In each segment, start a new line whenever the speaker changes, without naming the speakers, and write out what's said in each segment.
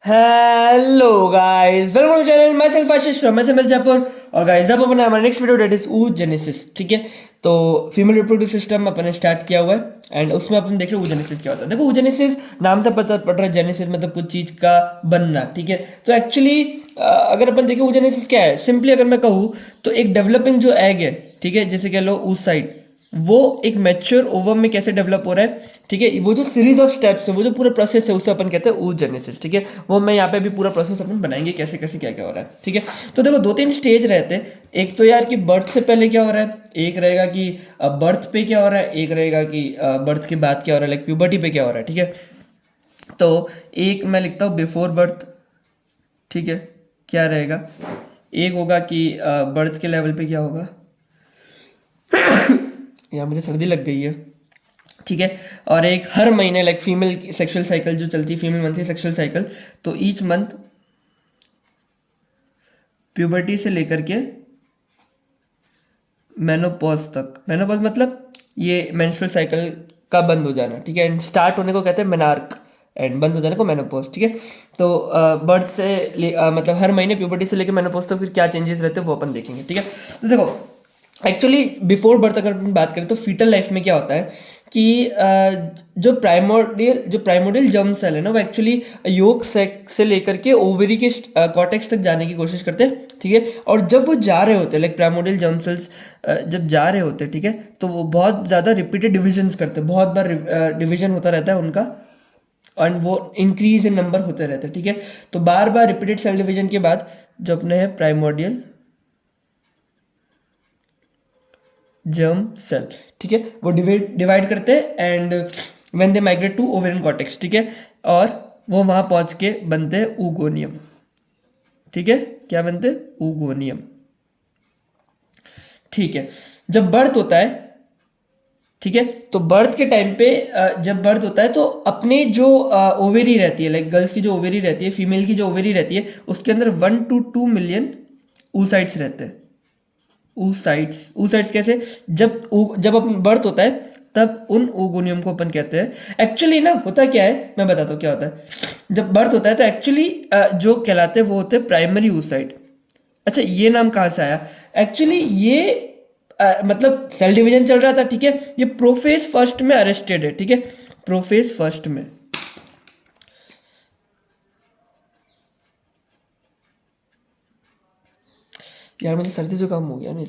Hello guys, welcome to channel. Myself Ashish from SML Jaipur. और guys अब अपन हमारा next video date is oogenesis। ठीक है, तो फीमेल रिप्रोडक्टिव सिस्टम अपन ने स्टार्ट किया हुआ है एंड उसमें अपन देख रहे हैं oogenesis क्या होता है। देखो oogenesis नाम से पता पड़ रहा है, जेनेसिस मतलब कुछ चीज का बनना। ठीक है, तो एक्चुअली अगर अपन देखें oogenesis क्या है, सिंपली अगर मैं कहूँ तो एक डेवलपिंग जो एग है, ठीक है, जैसे कह लो उस साइड, वो एक मैच्योर ओवम में कैसे डेवलप हो रहा है। ठीक है, वो जो सीरीज ऑफ स्टेप्स है, वो जो पूरा प्रोसेस है, उसे अपन कहते हैं oogenesis। ठीक है, वो मैं यहाँ पे भी पूरा प्रोसेस अपन बनाएंगे कैसे कैसे क्या क्या हो रहा है। ठीक है, तो देखो दो तीन स्टेज रहते हैं। एक तो यार कि बर्थ से पहले क्या हो रहा है, एक रहेगा कि बर्थ पे क्या हो रहा है, एक रहेगा कि बर्थ के बाद क्या हो रहा है, लाइक प्यूबर्टी पे क्या हो रहा है। ठीक है, तो एक मैं लिखता हूँ बिफोर बर्थ। ठीक है, क्या रहेगा, एक होगा कि बर्थ के लेवल पे क्या होगा। यार मुझे सर्दी लग गई है। ठीक है, और एक हर महीने लाइक फीमेल सेक्सुअल साइकिल जो चलती है, फीमेल मंथली सेक्सुअल साइकिल, तो ईच मंथ प्यूबर्टी से लेकर के मेनोपॉज तक। मेनोपॉज मतलब ये मेंस्ट्रुअल साइकिल का बंद हो जाना। ठीक है, एंड स्टार्ट होने को कहते हैं मेनार्क एंड बंद हो जाने को मेनोपॉज। ठीक है, तो बर्थ से मतलब हर महीने प्यूबर्टी से लेकर मेनोपॉज तो फिर क्या चेंजेस रहते हैं वो अपन देखेंगे। ठीक है, तो देखो एक्चुअली बिफोर बर्थ अगर अपन बात करें तो फीटल लाइफ में क्या होता है कि जो प्राइमोडियल जर्म सेल है ना, वो एक्चुअली योग सेक से लेकर के ओवरी के कॉर्टेक्स तक जाने की कोशिश करते हैं। ठीक है, और जब वो जा रहे होते हैं, लाइक प्राइमोडियल जर्म सेल्स जब जा रहे होते हैं, ठीक है, तो वो बहुत ज़्यादा रिपीटेड डिविजन्स करते हैं, बहुत बार डिवीजन होता रहता है उनका, एंड वो इंक्रीज इन नंबर होते रहते हैं। ठीक है, तो बार बार रिपीटेड सेल डिवीजन के बाद जो अपने हैं प्राइमोडियल जर्म सेल, ठीक है, वो डिवाइड करते हैं and when they migrate to ovarian cortex. ठीक है, और वो वहां पहुंच के बनते हैं oogoनियम। ठीक है, क्या बनते हैं, oogoनियम। ठीक है, जब बर्थ होता है, ठीक है, तो बर्थ के टाइम पे जब बर्थ होता है तो अपने जो ओवेरी रहती है, लाइक गर्ल्स की जो ओवेरी रहती है, फीमेल की जो ओवेरी रहती है, उसके अंदर 1 to 2 मिलियन oocytes रहते हैं। oocytes कैसे, जब अपन बर्थ होता है तब उन oogoनियम को अपन कहते हैं। एक्चुअली ना होता क्या है, मैं बताता हूँ क्या होता है। जब बर्थ होता है तो एक्चुअली जो कहलाते हैं वो होते हैं प्राइमरी oocyte। अच्छा, ये नाम कहाँ से आया, एक्चुअली ये मतलब सेल डिवीजन चल रहा था। ठीक है, ये प्रोफेज फर्स्ट में अरेस्टेड है। ठीक है, प्रोफेज फर्स्ट में, यार मुझे सर्दी जुकाम हो गया नहीं।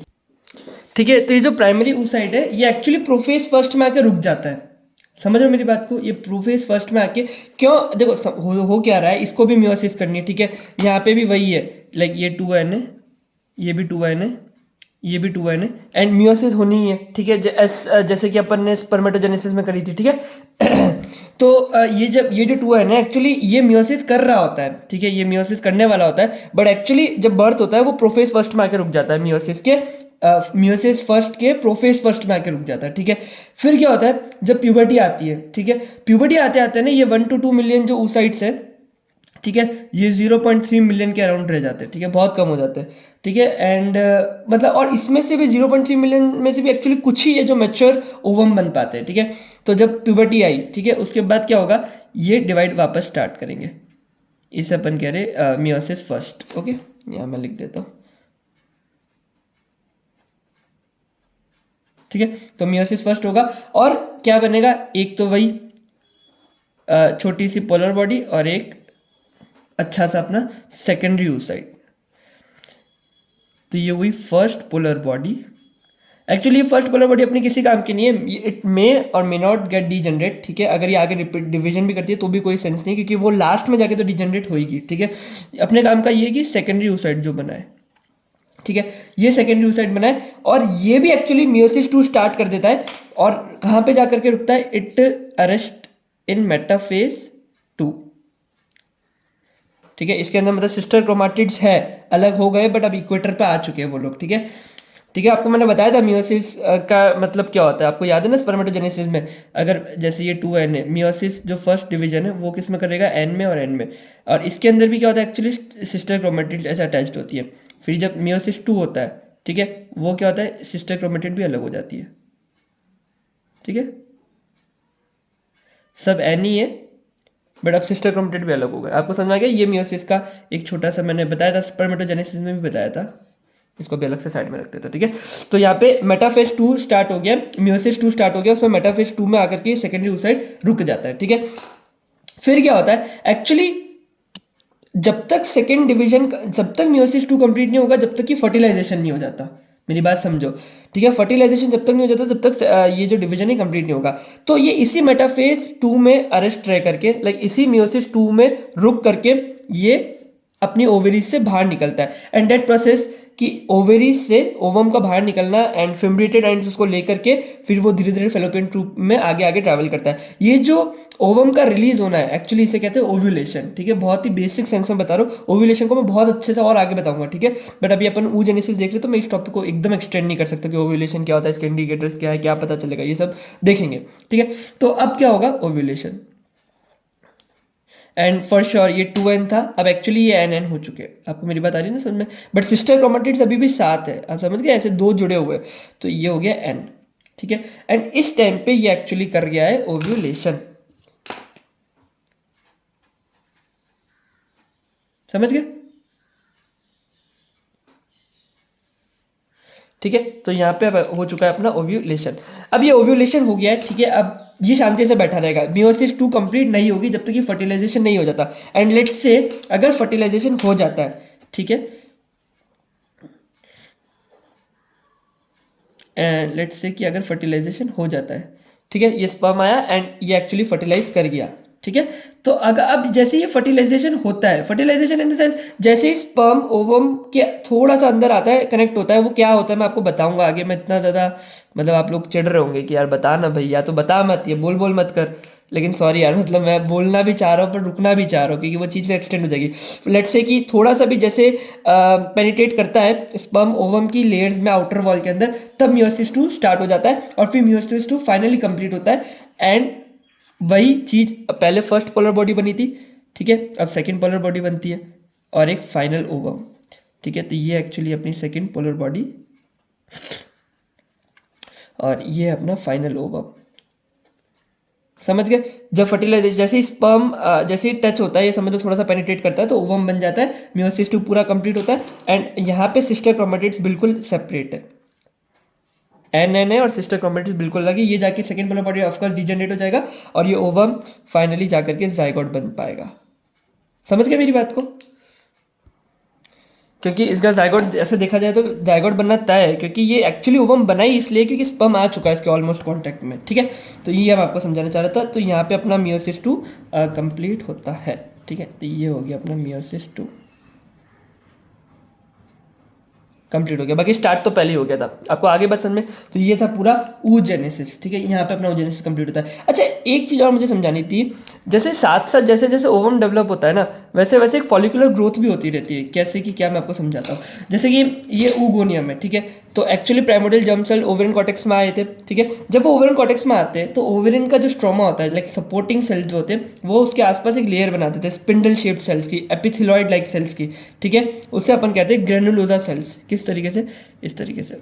ठीक है, तो ये जो प्राइमरी oocyte है, ये एक्चुअली प्रोफेज फर्स्ट में आके रुक जाता है। समझ रहे हो मेरी बात को, ये प्रोफेज फर्स्ट में आके क्यों, देखो हो क्या रहा है, इसको भी मियोसिस करनी है। ठीक है, यहाँ पे भी वही है, लाइक ये 2n है, ये भी 2n है, ये भी 2n है, एंड मियोसिस होनी ही है। ठीक है, जैसे कि अपन ने स्पर्मेटोजेनेसिस में करी थी। ठीक है, तो ये जो 2n है, एक्चुअली ये मियोसिस कर रहा होता है। ठीक है, ये मियोसिस करने वाला होता है, बट एक्चुअली जब बर्थ होता है वो प्रोफेज फर्स्ट में आके रुक जाता है, मियोसिस फर्स्ट के प्रोफेज फर्स्ट में आके रुक जाता है। ठीक है, फिर क्या होता है जब प्यूबर्टी आती है। ठीक है, प्यूबर्टी आते आते ना ये 1 to 2 मिलियन जो oocytes है, ठीक है, ये 0.3 मिलियन के अराउंड रह जाते हैं। ठीक है, बहुत कम हो जाते हैं। ठीक है, एंड मतलब और इसमें से भी 0.3 मिलियन में से भी एक्चुअली कुछ ही है जो मैच्योर ओवम बन पाते हैं। ठीक है, तो जब प्यूबर्टी आई, ठीक है, उसके बाद क्या होगा, ये डिवाइड वापस स्टार्ट करेंगे। इसे अपन कह रहे मियोसिस फर्स्ट। ओके, यहाँ मैं लिख देता हूँ। ठीक है, तो मियोसिस फर्स्ट होगा और क्या बनेगा, एक तो वही छोटी सी पोलर बॉडी और एक अच्छा सा अपना सेकेंडरी oocyte। तो ये हुई first polar body. Actually first polar body अपनी किसी काम की नहीं है, इट मे और मे नॉट गेट डीजनरेट। ठीक है, अगर ये आगे डिवीजन भी करती है तो भी कोई सेंस नहीं, क्योंकि वो लास्ट में जाके तो डीजनरेट होगी। ठीक है, अपने काम का ये है कि सेकेंडरी oocyte जो बना है, ठीक है, ये सेकेंडरी oocyte बना है, और ये भी एक्चुअली मियोसिस 2 स्टार्ट कर देता है। और कहाँ पे जाकर के रुकता है, इट अरेस्ट इन मेटाफेज 2। ठीक है, इसके अंदर मतलब सिस्टर क्रोमाटिड्स है, अलग हो गए बट अब इक्वेटर पे आ चुके हैं वो लोग। ठीक है, ठीक है, आपको मैंने बताया था मियोसिस का मतलब क्या होता है, आपको याद है ना स्पर्मेटोजेनेसिस में, अगर जैसे ये 2n है, मियोसिस जो फर्स्ट डिवीजन है वो किस में करेगा, n में और n में, और इसके अंदर भी क्या होता है, एक्चुअली सिस्टर क्रोमेटिड ऐसे अटैच्ड होती है। फिर जब मियोसिस 2 होता है, ठीक है, वो क्या होता है, सिस्टर क्रोमेटिड भी अलग हो जाती है। ठीक है, सब n ही है, बट अब सिस्टर क्रोमेटिड भी अलग होगा। आपको समझ आ गया? ये मियोसिस का एक छोटा सा मैंने बताया था, स्पर्मेटोजेनेसिस में भी बताया था, इसको भी अलग से साइड में रखते थे, ठीक है। तो यहाँ पे मेटाफेज 2 स्टार्ट हो गया, मियोसिस 2 स्टार्ट हो गया, उसमें मेटाफेज 2 में आकर के सेकेंडरी oocyte रुक जाता है, ठीक है। फिर क्या होता है एक्चुअली, जब तक सेकेंड डिवीजन, जब तक मियोसिस 2 कंप्लीट नहीं होगा, जब तक कि फर्टिलाइजेशन नहीं हो जाता, मेरी बात समझो, ठीक है। फर्टिलाइजेशन जब तक नहीं हो जाता, जब तक ये जो डिवीजन है कंप्लीट नहीं होगा। तो ये इसी मेटाफेज 2 में अरेस्ट रह करके, लाइक इसी मियोसिस 2 में रुक करके ये अपनी ओवरीज से बाहर निकलता है। एंड दैट प्रोसेस कि ओवरीज से ओवम का बाहर निकलना एंड फिम्ब्रेटेड एंड्स उसको लेकर के फिर वो धीरे धीरे फेलोपियन ट्यूब में आगे आगे ट्रैवल करता है। ये जो ओवम का रिलीज होना है एक्चुअली इसे कहते हैं ओव्यूलेशन, ठीक है। बहुत ही बेसिक सेंस में बता रहा हूँ, ओव्यूलेशन को मैं बहुत अच्छे से और आगे बताऊंगा, ठीक है। बट अभी अपन oogenesis देख रहे तो मैं इस टॉपिक को एकदम एक्सटेंड नहीं कर सकता कि ओव्यूलेशन क्या होता है, इसके इंडिकेटर्स क्या है, क्या पता चलेगा, ये सब देखेंगे, ठीक है। तो अब क्या होगा, ओव्यूलेशन, एंड फॉर श्योर ये 2n था, अब एक्चुअली ये nn हो चुके हैं। आपको मेरी बात आ रही है ना समझ में? बट सिस्टर क्रोमेटिड्स अभी भी 7 है, आप समझ गए, ऐसे 2 जुड़े हुए, तो ये हो गया n, ठीक है। एंड इस टाइम पे ये एक्चुअली कर गया है ओव्यूलेशन, समझ गए, ठीक है। तो यहाँ पे अब हो चुका है अपना ओव्यूलेशन। अब ये ओव्यूलेशन हो गया है, ठीक है। अब ये शांति से बैठा रहेगा, मियोसिस 2 कंप्लीट नहीं होगी जब तक कि फर्टिलाइजेशन नहीं हो जाता। एंड लेट्स से अगर फर्टिलाइजेशन हो जाता है, ठीक है, एंड लेट्स से कि अगर फर्टिलाइजेशन हो जाता है, ठीक है, ये स्पर्म आया एंड ये एक्चुअली फर्टिलाइज कर गया, ठीक है। तो अगर अब जैसे ये फर्टिलाइजेशन होता है, फर्टिलाइजेशन इन द सेंस जैसे ही स्पर्म ओवम के थोड़ा सा अंदर आता है, कनेक्ट होता है, वो क्या होता है मैं आपको बताऊंगा आगे। मैं इतना ज़्यादा मतलब आप लोग चिढ़ रहे होंगे कि यार बता ना भाई, या तो बता मत, ये बोल बोल मत कर, लेकिन सॉरी यार, मतलब मैं बोलना भी चाह रहा हूँ पर रुकना भी चाह रहा हूँ क्योंकि वो चीज़ फिर एक्सटेंड हो जाएगी। लेट्स से कि थोड़ा सा भी जैसे पेनिट्रेट करता है स्पर्म ओवम की लेयर्स में आउटर वॉल के अंदर, तब मियोसिस 2 स्टार्ट हो जाता है और फिर मियोसिस 2 फाइनली कंप्लीट होता है। एंड वही चीज़ पहले फर्स्ट पोलर बॉडी बनी थी, ठीक है, अब सेकेंड पोलर बॉडी बनती है और एक फाइनल ओवम, ठीक है। तो ये एक्चुअली अपनी सेकेंड पोलर बॉडी और ये अपना फाइनल ओवम, समझ गए। जब फर्टिलाइजेशन जैसे ही स्पर्म जैसे ही टच होता है, ये समझ लो थोड़ा सा पेनिट्रेट करता है, तो ओवम बन जाता है, मियोसिस 2 पूरा कंप्लीट होता है। एंड यहाँ पे सिस्टर क्रोमेटिड्स बिल्कुल सेपरेट है, एन है और सिस्टर क्रोमेटिड्स बिल्कुल अलग है। ये जाके second polar body of course degenerate हो जाएगा और ये ओवम फाइनली जाकर के जाइगोट बन पाएगा। समझ गए मेरी बात को? क्योंकि इसका जाइगोट ऐसे देखा जाए तो जाइगोट बनना तय है, क्योंकि ये एक्चुअली ओवम बना ही इसलिए क्योंकि स्पर्म आ चुका है इसके ऑलमोस्ट कांटेक्ट में, ठीक है। तो ये हम आपको समझाना चाह रहा था। तो यहाँ पे अपना मियोसिस 2 कंप्लीट होता है, ठीक है। तो ये हो गया अपना मियोसिस 2 कंप्लीट हो गया, बाकी स्टार्ट तो पहले ही हो गया था। आपको आगे बात समझ में? तो ये था पूरा oogenesis, ठीक है। यहाँ पे अपना oogenesis कंप्लीट होता है। अच्छा, एक चीज़ और मुझे समझानी थी, जैसे साथ साथ जैसे जैसे ओवम डेवलप होता है ना, वैसे वैसे एक फॉलिकुलर ग्रोथ भी होती रहती है। कैसे कि क्या, मैं आपको समझाता हूँ। जैसे कि ये oogoनियम है, ठीक है। तो actually primordial germ cell ovarian cortex में आए थे, ठीक है। जब वो ओवेरियन कॉर्टेक्स में आते हैं तो ओवेरियन का जो स्ट्रोमा होता है, लाइक सपोर्टिंग सेल्स जो होते हैं, वो उसके आसपास एक लेयर बना देते हैं स्पिंडल शेप्ड सेल्स की, एपिथेलॉइड लाइक सेल्स की, ठीक है। उसे अपन कहते हैं ग्रेनुलोसा सेल्स। किस तरीके से? इस तरीके से,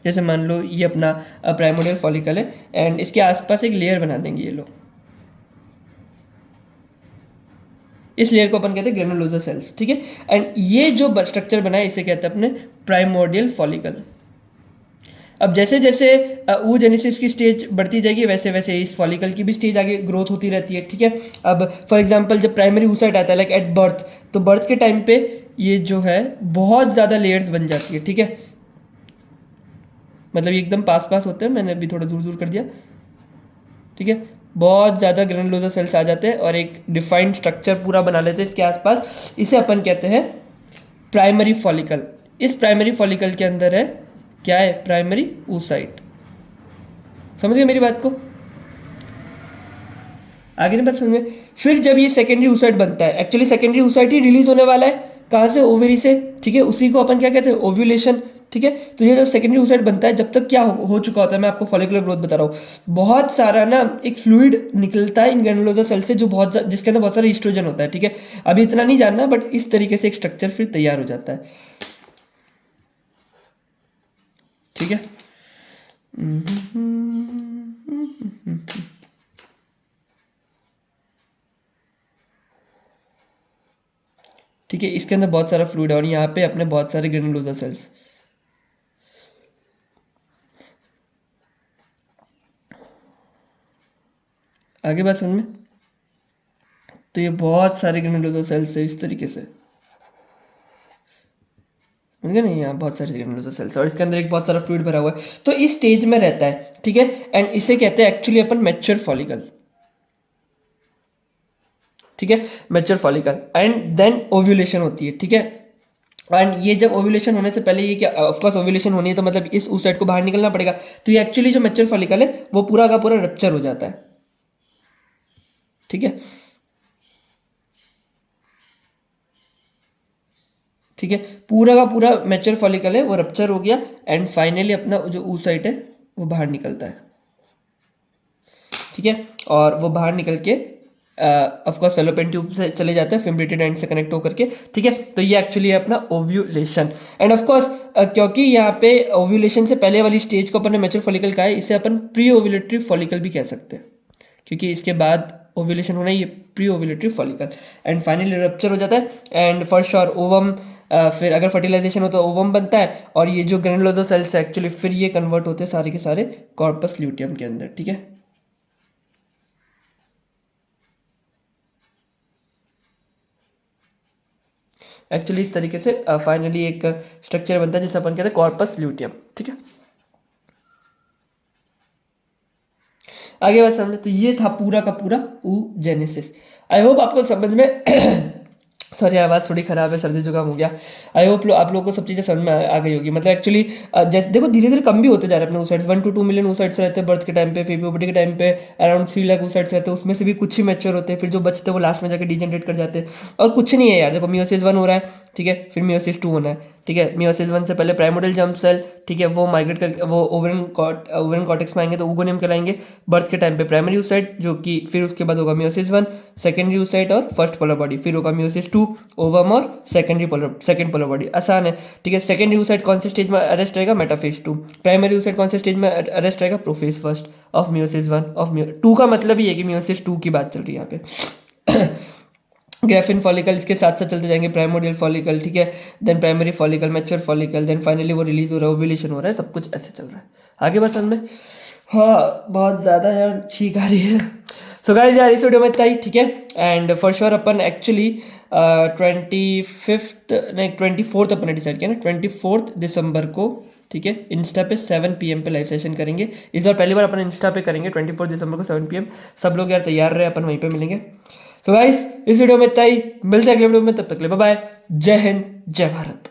जैसे मान लो ये अपना प्राइमोर्डियल फॉलिकल है एंड इसके आसपास एक लेयर बना देंगे ये लोग, इस लेयर को अपन कहते हैं ग्रेनुलोसा सेल्स, ठीक है। एंड ये जो स्ट्रक्चर बना है इसे कहते हैं अपने प्राइमोर्डियल फॉलिकल। अब जैसे जैसे oogenesis की स्टेज बढ़ती जाएगी वैसे वैसे इस फॉलिकल की भी स्टेज आगे ग्रोथ होती रहती है, ठीक है। अब फॉर एग्जांपल जब प्राइमरी oocyte आता है लाइक एट बर्थ, तो बर्थ के टाइम पे ये जो है बहुत ज़्यादा लेयर्स बन जाती है, ठीक है। मतलब ये एकदम पास पास होते हैं, मैंने अभी थोड़ा दूर दूर कर दिया, ठीक है। बहुत ज़्यादा ग्रेनुलोसा सेल्स आ जाते हैं और एक डिफाइंड स्ट्रक्चर पूरा बना लेते हैं इसके आसपास। इसे अपन कहते हैं प्राइमरी फॉलिकल। इस प्राइमरी फॉलिकल के अंदर है क्या है? Primary oocyte। समझ गए मेरी बात को? आगे नहीं बात समझ में? फिर जब ये सेकेंडरी oocyte बनता है, एक्चुअली सेकेंडरी oocyte ही रिलीज होने वाला है, कहाँ से? ओवरी से, ठीक है। उसी को अपन क्या कहते हैं? ओव्यूलेशन, ठीक है। तो ये जो सेकेंडरी oocyte बनता है, जब तक क्या हो चुका होता है, मैं आपको फॉलिकुलर ग्रोथ बता रहा हूँ, बहुत सारा ना एक फ्लूइड निकलता है इन ग्रेनुलोसा सेल से, जो जिसके अंदर बहुत सारा ईस्ट्रोजन होता है, ठीक है। अभी इतना नहीं जानना, बट इस तरीके से एक स्ट्रक्चर फिर तैयार हो जाता है, ठीक है। ठीक है, इसके अंदर बहुत सारा फ्लूइड है और यहाँ पे अपने बहुत सारे ग्रेनुलोसा सेल्स। आगे बात समझ में? तो ये बहुत सारे ग्रेनुलोसा सेल्स है इस तरीके से, समझ गए नहीं? यहाँ बहुत सारे ग्रेनुलोसा सेल्स और इसके अंदर एक बहुत सारा फ्लूइड भरा हुआ है, तो इस स्टेज में रहता है, ठीक है। एंड इसे कहते हैं एक्चुअली अपन मैच्योर फॉलिकल, ठीक है, mature follicle. And then ovulation होती है, ठीक है। एंड ये जब ओव्यूलेशन होने से पहले ये क्या, ऑफ कोर्स ओव्यूलेशन होनी है तो मतलब इस उस साइड को बाहर निकलना पड़ेगा, तो ये एक्चुअली जो मैच्योर फॉलिकल है वो पूरा का पूरा रप्चर हो जाता है, ठीक है, ठीक है। पूरा का पूरा मैच्योर फॉलिकल है वो रप्चर हो गया एंड फाइनली अपना जो oocyte है वो बाहर निकलता है, ठीक है। और वो बाहर निकल के ऑफ कोर्स फेलोपियन ट्यूब से चले जाते हैं फिम्ब्रेटेड एंड से कनेक्ट होकर के, ठीक है। तो ये एक्चुअली है अपना ओव्यूलेशन। एंड ऑफ कोर्स क्योंकि यहाँ पे ओव्यूलेशन से पहले वाली स्टेज को अपन ने मैच्योर फॉलिकल कहा है, इसे अपन प्री ओव्यूलेटरी फॉलिकल भी कह सकते हैं, क्योंकि इसके बाद ओव्यूलेशन होना ही pre ovulatory follicle. And finally rupture हो जाता है एंड फॉर श्योर ओवम, फिर अगर फर्टिलाइजेशन हो तो ओवम बनता है और ये जो ग्रेनुलोसा सेल्स है एक्चुअली फिर ये कन्वर्ट होते हैं सारे के सारे कॉर्पस ल्यूटियम के अंदर, ठीक है। एक्चुअली इस तरीके से फाइनली एक स्ट्रक्चर बनता है जिसे अपन कहते हैं कॉर्पस ल्यूटियम, ठीक है। आगे बात समझ, तो ये था पूरा का पूरा oogenesis। आई होप आपको समझ में सॉरी आवाज़ थोड़ी ख़राब है, सर्दी जुकाम हो गया। आई होप आप लोगों को सब चीज़ें समझ में आ गई होगी। मतलब एक्चुअली जैसे देखो धीरे धीरे कम भी होते जा रहे हैं अपने oocytes, 1 to 2 मिलियन oocytes रहते हैं बर्थ के टाइम पे, फिर प्यूबर्टी के टाइम पे अराउंड 3 लाख oocytes रहते हैं, उसमें से भी कुछ ही मैच्योर होते हैं, फिर जो बचते हैं वो लास्ट में जाकर डिजेनरेट कर जाते हैं। और कुछ नहीं है यार, देखो मियोसिस 1 हो रहा है, ठीक है, फिर मियोसिस 2 होना है, ठीक है। मियोसिस 1 से पहले प्राइमोर्डियल जर्म सेल, ठीक है, वो माइग्रेट कर वो ओवेरियन कॉर्टेक्स में आएंगे तो ऊगोनियम कहलाएंगे। बर्थ के टाइम पे प्राइमरी oocyte, जो कि फिर उसके बाद होगा मियोसिस 1, सेकेंडरी oocyte और फर्स्ट पोलर बॉडी, फिर होगा मियोसिस 2, ओवम और सेकेंड पोलर बॉडी। आसान है, ठीक है। सेकेंडरी oocyte कौन से स्टेज में अरेस्ट रहेगा? मेटाफेज 2। प्राइमरी oocyte कौन से स्टेज में अरेस्ट रहेगा? Prophase first of meiosis 1 of 2 का मतलब ही है कि मियोसिस 2 की बात चल रही है यहाँ पे। ग्रेफिन फॉलिकल इसके साथ साथ चलते जाएंगे, प्राइमोडियल फॉलिकल, ठीक है, then primary follicle, mature follicle, then finally वो रिलीज हो रहा है, ओव्यूलेशन हो रहा है, सब कुछ ऐसे चल रहा है। आगे बस में हाँ बहुत ज़्यादा यार छींक आ रही है। सो गाइस यार इस वीडियो में इतना ही, ठीक है। And for sure upon actually 24th अपन ने डिसाइड किया ना, 24 दिसंबर को, ठीक है, इंस्टा पे 7 PM पे लाइव सेशन करेंगे। इस बार पहली बार अपन इंस्टा पे करेंगे 24 दिसंबर को 7 PM। सब लोग यार तैयार रहे, अपन वहीं पे मिलेंगे। तो गाइस इस वीडियो में इतना ही, मिलते हैं अगले वीडियो में, तब तक ले बाय बाय, जय हिंद जय भारत।